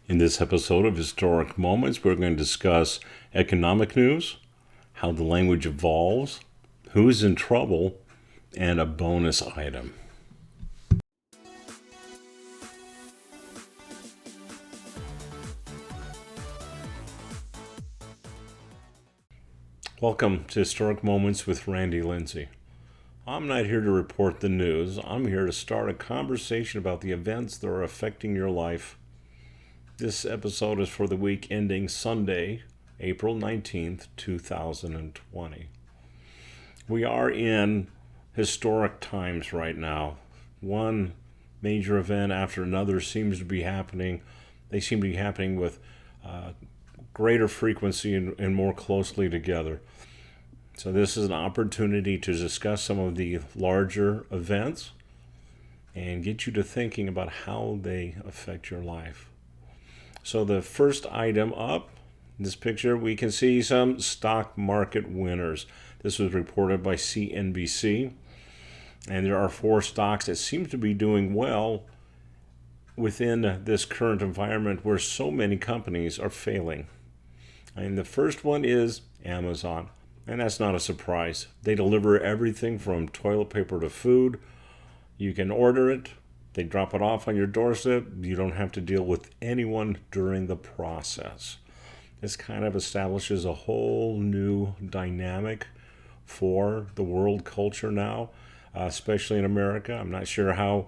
In this episode of Historic Moments, we're going to discuss economic news, how the language evolves, who's in trouble, and a bonus item. Welcome to Historic Moments with Lindsay. I'm not here to report the news. I'm here to start a conversation about the events that are affecting your life. This episode is for the week ending Sunday, April 19th, 2020. We are in historic times right now. One major event after another seems to be happening. They seem to be happening with greater frequency and more closely together. So this is an opportunity to discuss some of the larger events and get you to thinking about how they affect your life. So the first item up, in this picture, we can see some stock market winners. This was reported by CNBC. And there are 4 stocks that seem to be doing well within this current environment where so many companies are failing. And the first one is Amazon. And that's not a surprise. They deliver everything from toilet paper to food. You can order it. They drop it off on your doorstep. You don't have to deal with anyone during the process. This kind of establishes a whole new dynamic for the world culture now, especially in America. I'm not sure how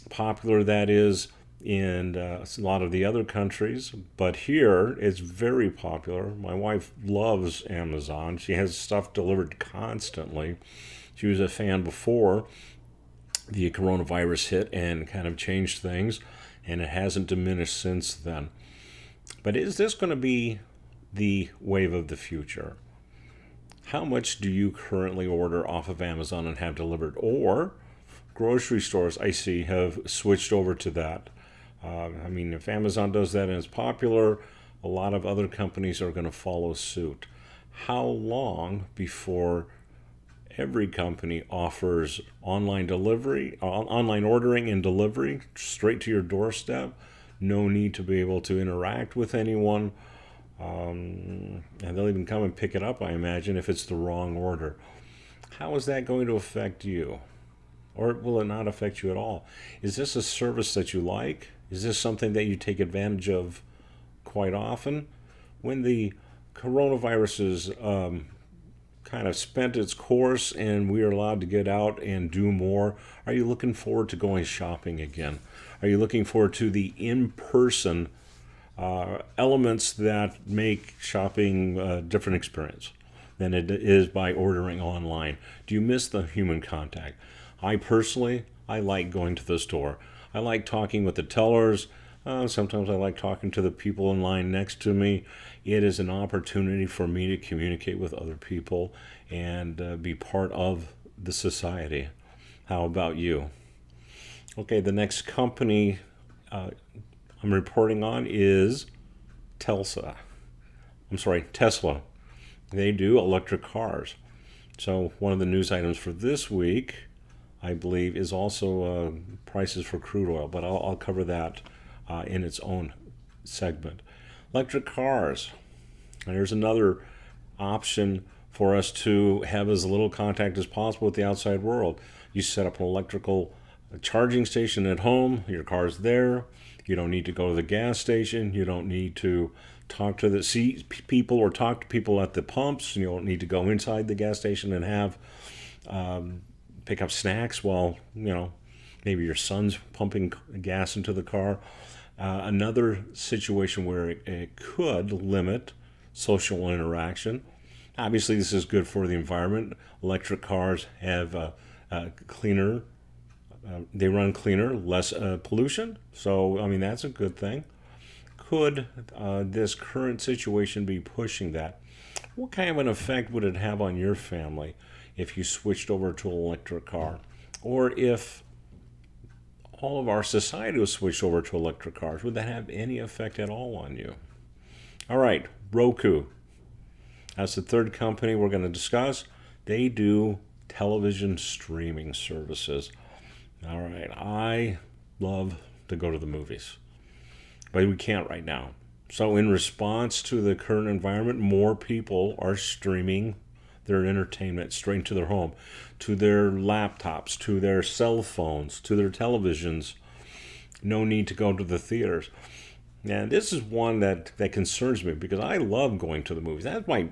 popular that is in a lot of the other countries, but here it's very popular. My wife loves Amazon. She has stuff delivered constantly. She was a fan before the coronavirus hit and kind of changed things, and it hasn't diminished since then. But is this going to be the wave of the future? How much do you currently order off of Amazon and have delivered? Or grocery stores, I see, have switched over to that. If Amazon does that and it's popular, a lot of other companies are going to follow suit. How long before every company offers online delivery, online ordering and delivery straight to your doorstep? No need to be able to interact with anyone. And they'll even come and pick it up, I imagine, if it's the wrong order. How is that going to affect you? Or will it not affect you at all? Is this a service that you like? Is this something that you take advantage of quite often? When the coronavirus is kind of spent its course and we are allowed to get out and do more, are you looking forward to going shopping again? Are you looking forward to the in-person elements that make shopping a different experience than it is by ordering online? Do you miss the human contact? I personally like going to the store. I like talking with the tellers. Sometimes I like talking to the people in line next to me. It is an opportunity for me to communicate with other people and be part of the society. How about you? Okay, the next company I'm reporting on is Tesla. They do electric cars. So one of the news items for this week, I believe, is also prices for crude oil, but I'll cover that in its own segment. Electric cars. And here's another option for us to have as little contact as possible with the outside world. You set up an electrical charging station at home. Your car's there. You don't need to go to the gas station. You don't need to talk to the people or talk to people at the pumps. You don't need to go inside the gas station and have pick up snacks while, maybe your son's pumping gas into the car. Another situation where it could limit social interaction. Obviously, this is good for the environment. Electric cars have cleaner, they run cleaner, less pollution. So, that's a good thing. Could this current situation be pushing that? What kind of an effect would it have on your family if you switched over to an electric car? Or if all of our society was switched over to electric cars, would that have any effect at all on you? All right, Roku. That's the third company we're going to discuss. They do television streaming services. All right, I love to go to the movies. but we can't right now. So in response to the current environment, more people are streaming their entertainment straight to their home, to their laptops, to their cell phones, to their televisions. No need to go to the theaters. And this is one that concerns me because I love going to the movies. That's my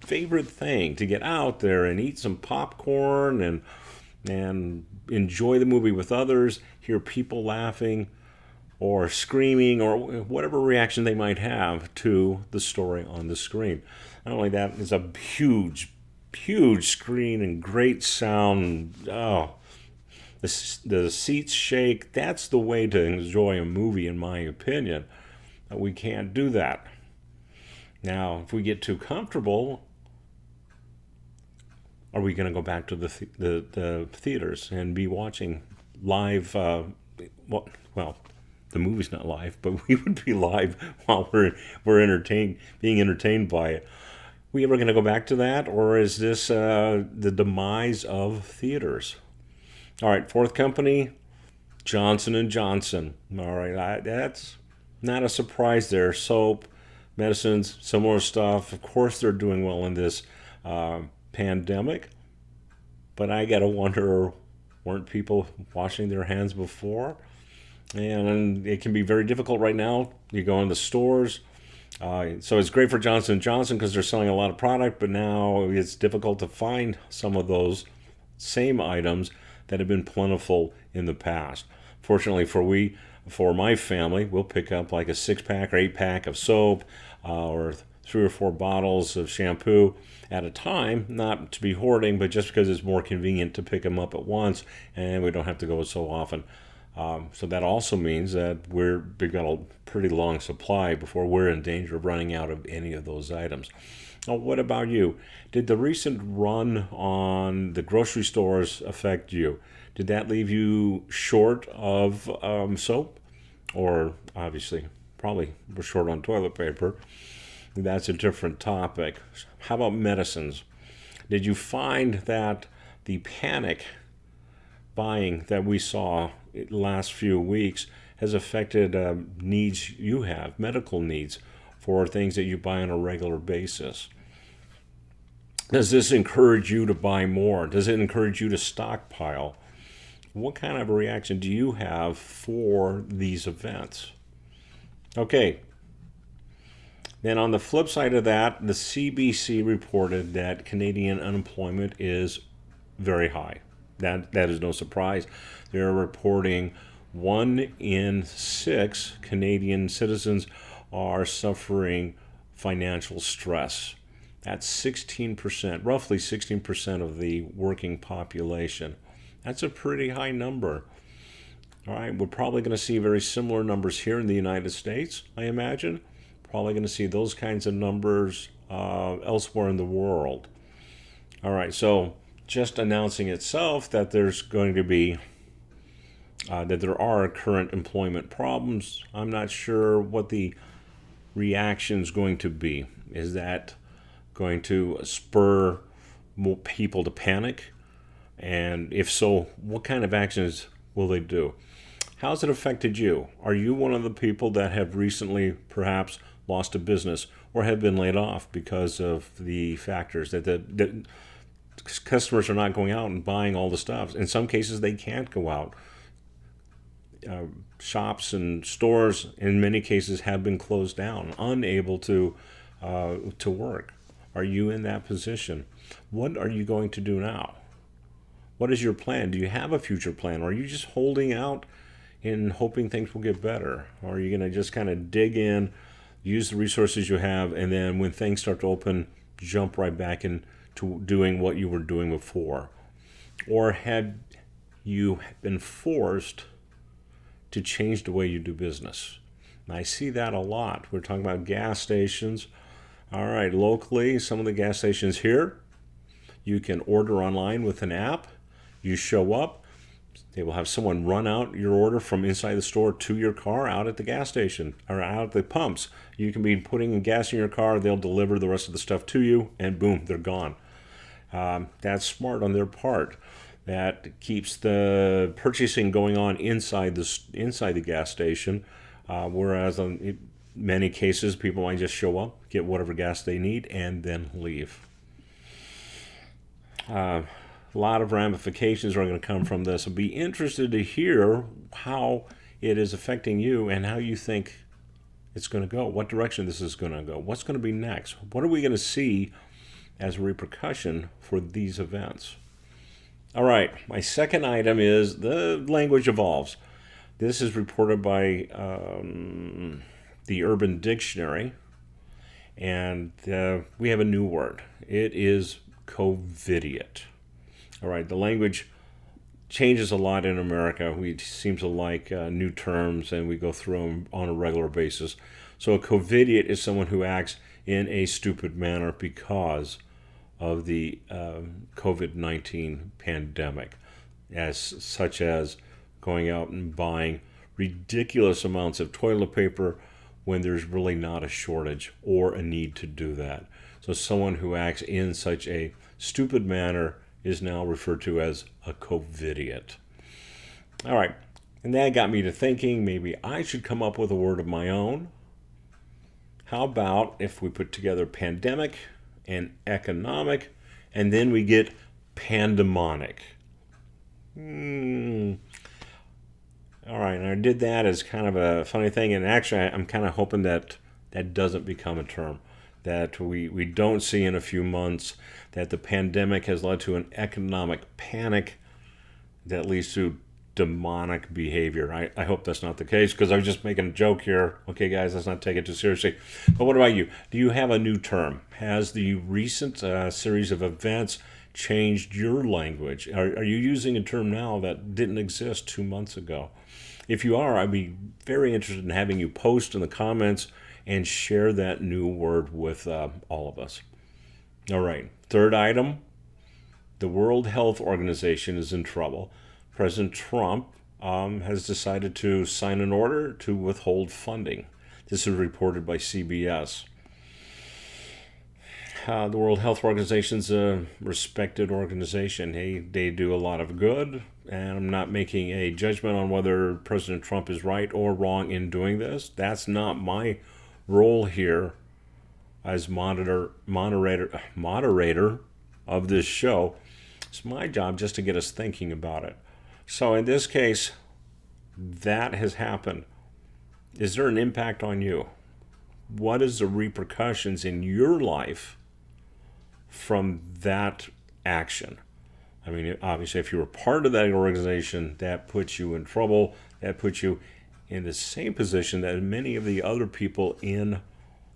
favorite thing, to get out there and eat some popcorn and enjoy the movie with others, hear people laughing or screaming or whatever reaction they might have to the story on the screen. Not only that, it's a huge screen and great sound. Oh, the seats shake. That's the way to enjoy a movie, in my opinion. We can't do that. Now, if we get too comfortable, are we going to go back to the theaters and be watching live? Well, the movie's not live, but we would be live while we're being entertained by it. We ever going to go back to that, or is this the demise of theaters? All right, fourth company, Johnson & Johnson. All right, that's not a surprise there. Soap, medicines, similar stuff. Of course, they're doing well in this pandemic. But I got to wonder, weren't people washing their hands before? And it can be very difficult right now. You go in the stores. So it's great for Johnson & Johnson because they're selling a lot of product, but now it's difficult to find some of those same items that have been plentiful in the past. Fortunately for my family, we'll pick up like a 6-pack or 8-pack of soap or 3 or 4 bottles of shampoo at a time, not to be hoarding, but just because it's more convenient to pick them up at once and we don't have to go so often. So that also means that we've got a pretty long supply before we're in danger of running out of any of those items. Now, what about you? Did the recent run on the grocery stores affect you? Did that leave you short of soap? Or obviously, probably we're short on toilet paper. That's a different topic. How about medicines? Did you find that the panic buying that we saw the last few weeks has affected needs you have, medical needs for things that you buy on a regular basis? Does this encourage you to buy more? Does it encourage you to stockpile? What kind of a reaction do you have for these events? Okay. Then on the flip side of that, the CBC reported that Canadian unemployment is very high. That is no surprise. They're reporting 1 in 6 Canadian citizens are suffering financial stress. That's 16%, roughly 16% of the working population. That's a pretty high number. All right, we're probably going to see very similar numbers here in the United States, I imagine. Probably going to see those kinds of numbers elsewhere in the world. All right, so just announcing itself that there's going to be that there are current employment problems. I'm not sure what the reaction is going to be. Is that going to spur more people to panic? And if so, what kind of actions will they do? How's it affected you? Are you one of the people that have recently perhaps lost a business or have been laid off because of the factors that customers are not going out and buying all the stuff? In some cases, they can't go out. Shops and stores, in many cases, have been closed down, unable to work. Are you in that position? What are you going to do now? What is your plan? Do you have a future plan? Or are you just holding out and hoping things will get better? Or are you going to just kind of dig in, use the resources you have, and then when things start to open, jump right back into doing what you were doing before? Or have you been forced to change the way you do business? And I see that a lot. We're talking about gas stations. All right, locally, some of the gas stations here, you can order online with an app. You show up, they will have someone run out your order from inside the store to your car out at the gas station or out at the pumps. You can be putting gas in your car, they'll deliver the rest of the stuff to you, and boom, they're gone. That's smart on their part. That keeps the purchasing going on inside the gas station. whereas in many cases, people might just show up, get whatever gas they need, and then leave. A lot of ramifications are going to come from this. I'll be interested to hear how it is affecting you and how you think it's going to go, what direction this is going to go, what's going to be next, what are we going to see as a repercussion for these events. All right, my second item is the language evolves. This is reported by the Urban Dictionary, and we have a new word. It is covidiot. All right, the language changes a lot in America. We seem to like new terms, and we go through them on a regular basis. So a covidiot is someone who acts in a stupid manner because of the COVID-19 pandemic, such as going out and buying ridiculous amounts of toilet paper when there's really not a shortage or a need to do that. So someone who acts in such a stupid manner is now referred to as a covidiot. All right, and that got me to thinking maybe I should come up with a word of my own. How about if we put together pandemic and economic, and then we get pandemonic? All right, and I did that as kind of a funny thing, and actually I'm kind of hoping that that doesn't become a term, that we don't see in a few months that the pandemic has led to an economic panic that leads to demonic behavior. I hope that's not the case, because I was just making a joke here. Okay, guys, let's not take it too seriously. But what about you? Do you have a new term? Has the recent series of events changed your language? Are you using a term now that didn't exist 2 months ago? If you are, I'd be very interested in having you post in the comments and share that new word with all of us. All right, third item, the World Health Organization is in trouble. President Trump has decided to sign an order to withhold funding. This is reported by CBS. The World Health Organization is a respected organization. They do a lot of good, and I'm not making a judgment on whether President Trump is right or wrong in doing this. That's not my role here as moderator of this show. It's my job just to get us thinking about it. So in this case, that has happened. Is there an impact on you? What is the repercussions in your life from that action? I mean, obviously, if you were part of that organization, that puts you in trouble. That puts you in the same position that many of the other people in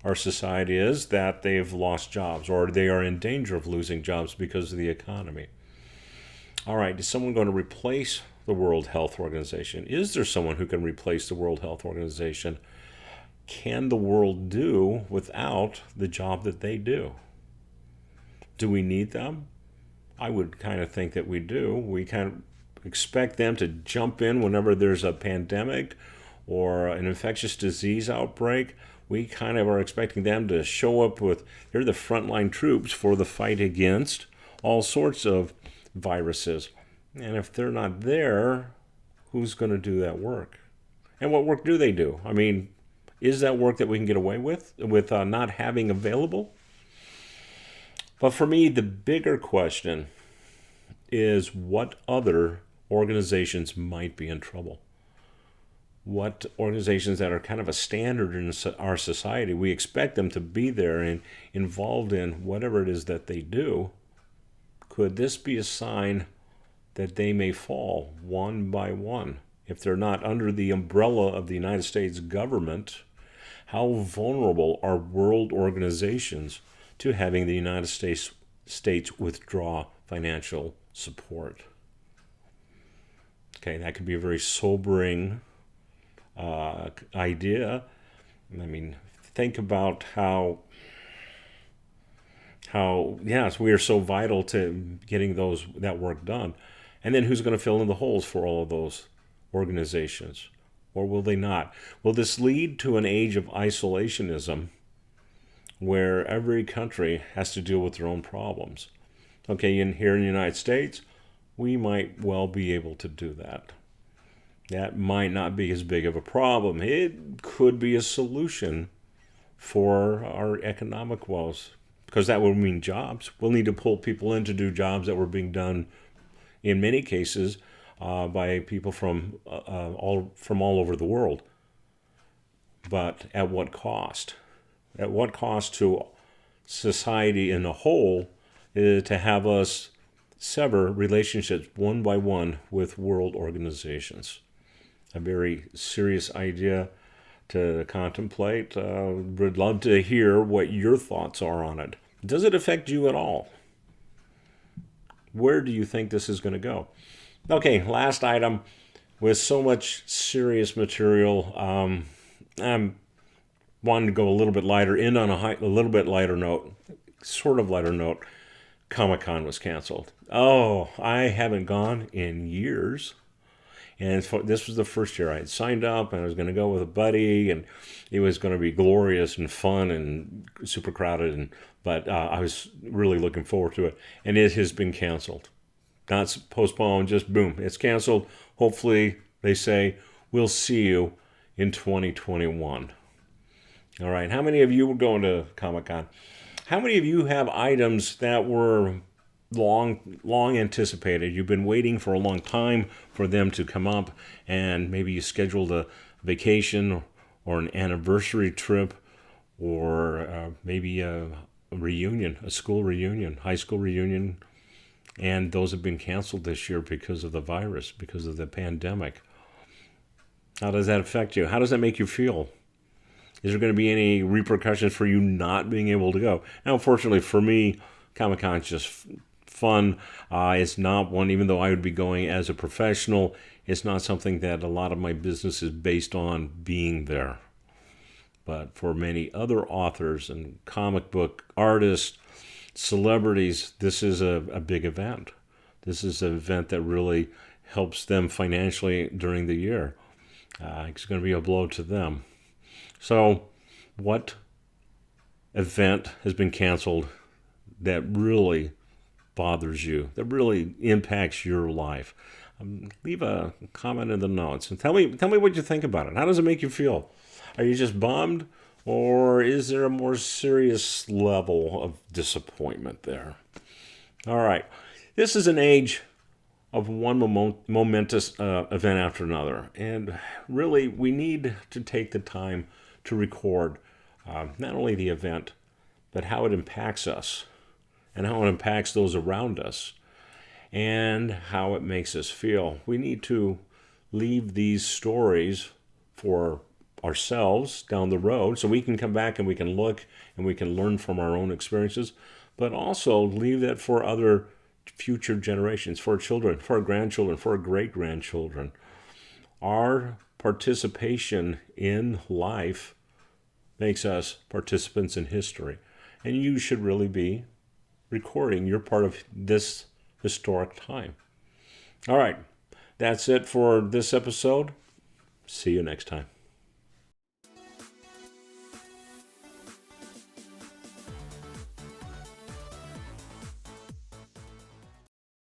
our society is, that they've lost jobs or they are in danger of losing jobs because of the economy. All right, is someone going to replace the World Health Organization? Is there someone who can replace the World Health Organization? Can the world do without the job that they do? Do we need them? I would kind of think that we do. We kind of expect them to jump in whenever there's a pandemic or an infectious disease outbreak. We kind of are expecting them to show up with, they're the frontline troops for the fight against all sorts of viruses. And if they're not there, who's going to do that work? And what work do they do? I mean, is that work that we can get away with not having available? But for me, the bigger question is what other organizations might be in trouble? What organizations that are kind of a standard in our society, we expect them to be there and involved in whatever it is that they do. Could this be a sign that they may fall one by one? If they're not under the umbrella of the United States government, how vulnerable are world organizations to having the United States withdraw financial support? Okay, that could be a very sobering idea. I mean, think about how yes, we are so vital to getting that work done. And then who's going to fill in the holes for all of those organizations? Or will they not? Will this lead to an age of isolationism where every country has to deal with their own problems? Okay, here in the United States, we might well be able to do that. That might not be as big of a problem. It could be a solution for our economic woes, because that would mean jobs. We'll need to pull people in to do jobs that were being done in many cases by people from all over the world. But at what cost? At what cost to society in a whole to have us sever relationships one by one with world organizations? A very serious idea to contemplate. Would love to hear what your thoughts are on it. Does it affect you at all? Where do you think this is going to go? Okay, last item. With so much serious material, I'm wanting to go a little bit lighter, end on a little bit lighter note, sort of lighter note. Comic-Con was canceled. Oh, I haven't gone in years. And this was the first year I had signed up, and I was going to go with a buddy, and it was going to be glorious and fun and super crowded. But I was really looking forward to it, and it has been canceled. Not postponed, just boom, it's canceled. Hopefully, they say, we'll see you in 2021. All right, how many of you were going to Comic-Con? How many of you have items that were long anticipated? You've been waiting for a long time for them to come up, and maybe you scheduled a vacation or an anniversary trip, or maybe a reunion, a school reunion, high school reunion, and those have been canceled this year because of the virus, because of the pandemic. How does that affect you? How does that make you feel? Is there going to be any repercussions for you not being able to go? Now, unfortunately for me, Comic-Con is just fun. It's not one, even though I would be going as a professional, it's not something that a lot of my business is based on being there. But for many other authors and comic book artists, celebrities, this is a big event. This is an event that really helps them financially during the year. It's going to be a blow to them. So, what event has been canceled that really bothers you, that really impacts your life? Leave a comment in the notes and tell me what you think about it. How does it make you feel? Are you just bummed, or is there a more serious level of disappointment there? All right, this is an age of one momentous event after another, and really we need to take the time to record not only the event, but how it impacts us and how it impacts those around us and how it makes us feel. We need to leave these stories for ourselves down the road so we can come back and we can look and we can learn from our own experiences, but also leave that for other future generations, for our children, for our grandchildren, for our great-grandchildren. Our participation in life makes us participants in history. And you should really be recording your part of this historic time. All right, that's it for this episode. See you next time.